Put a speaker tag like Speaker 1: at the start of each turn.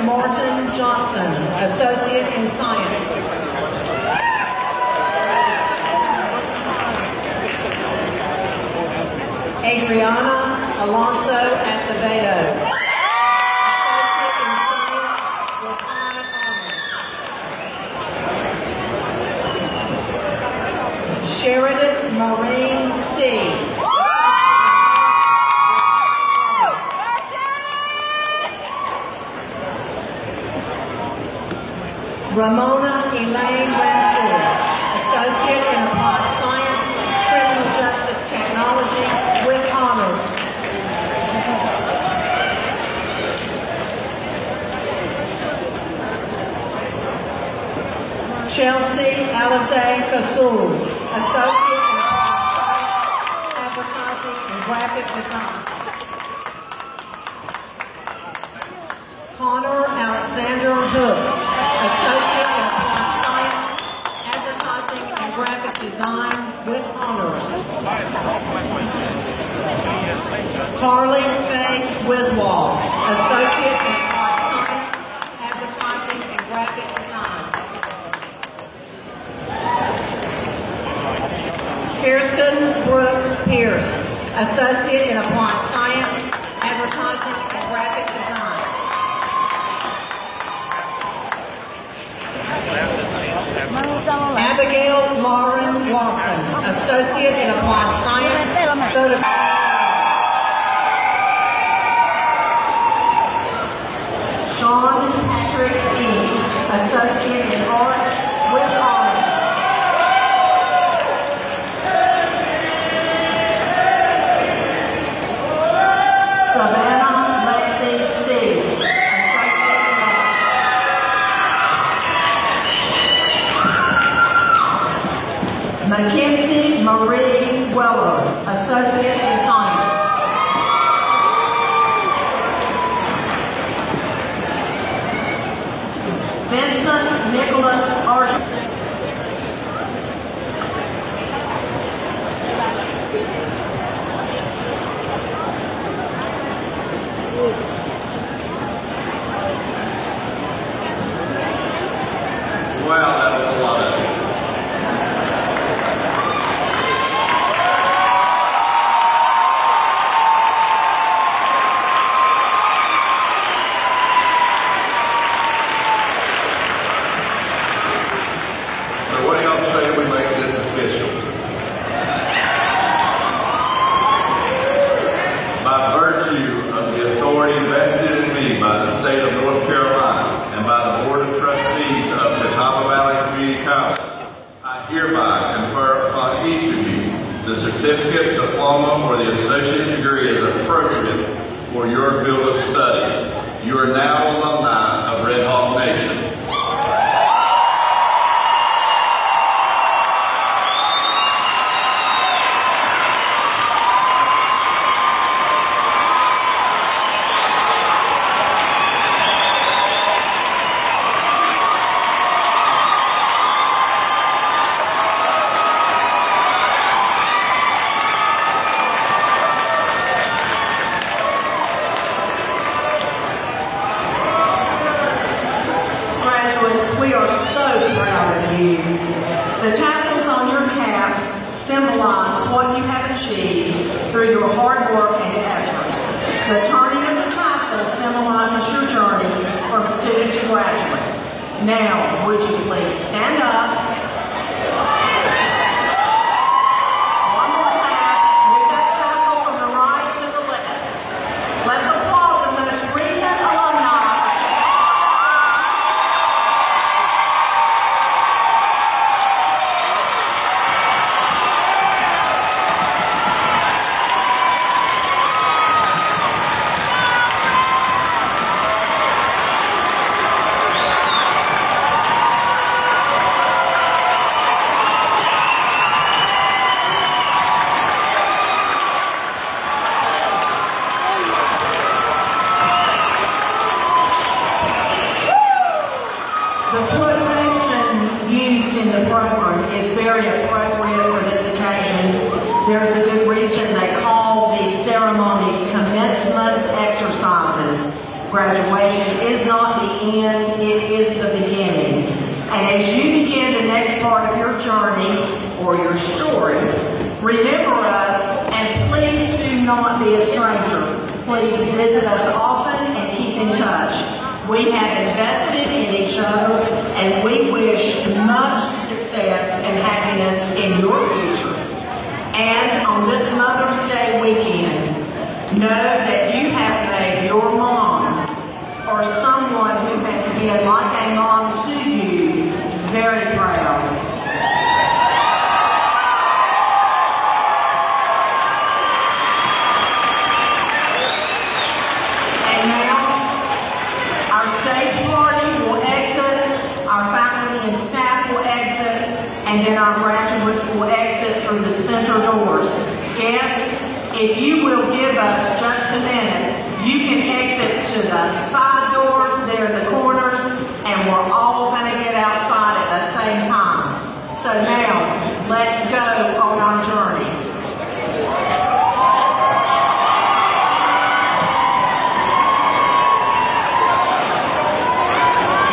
Speaker 1: Martin Johnson, Associate in Science. Adriana Alonso Acevedo, Associate in Science with High Honors. Sheridan Maureen C. Ramona Elaine Ransour, Associate in Applied Science, Criminal Justice Technology with honors. Chelsea Alize Kasul, Associate in Applied Science, Advertising and Graphic Design. Connor Alexander Hooks, Associate in Applied Science, Advertising and Graphic Design with honors. Carly Faye Wiswall, Associate in Applied Science, Advertising and Graphic Design. Kirsten Brooke Pierce, Associate in Applied Science, Advertising and Graphic Design. Abigail Lauren Lawson, Associate in Applied Science, Photography. Sean Patrick E., Associate in Arts with honors. Savannah Lexi Cease, Associate in Arts. Mackenzie Marie Weller, Associate in Science. Vincent Nicholas Archer.
Speaker 2: Wow, that was a lot of it. So what do y'all say we make this official? By virtue of the authority vested in me by the state of North Carolina and by the Board of Trustees of Catawba Valley Community College, I hereby confer upon each of you the certificate, diploma, or the associate degree as appropriate for your field of study. You are now alumni of Red Hawk Nation.
Speaker 1: We are so proud of you. The tassels on your caps symbolize what you have achieved through your hard work and effort. The turning of the tassel symbolizes your journey from student to graduate. Now, would you please stand up? One more pass. Move that tassel from the right to the left. Let's applaud the most recent alumni. graduation is not the end, it is the beginning. And as you begin the next part of your journey or your story, remember us and please do not be a stranger. Please visit us often and keep in touch. We have invested in each other and we wish much success and happiness in your future. And on this Mother's Day weekend, know that you have made your mom or someone who has been like a mom to you very proud. And now, our stage party will exit, our faculty and staff will exit, and then our graduates will exit through the center doors. Guests, if you will give us just a minute, you can exit to the side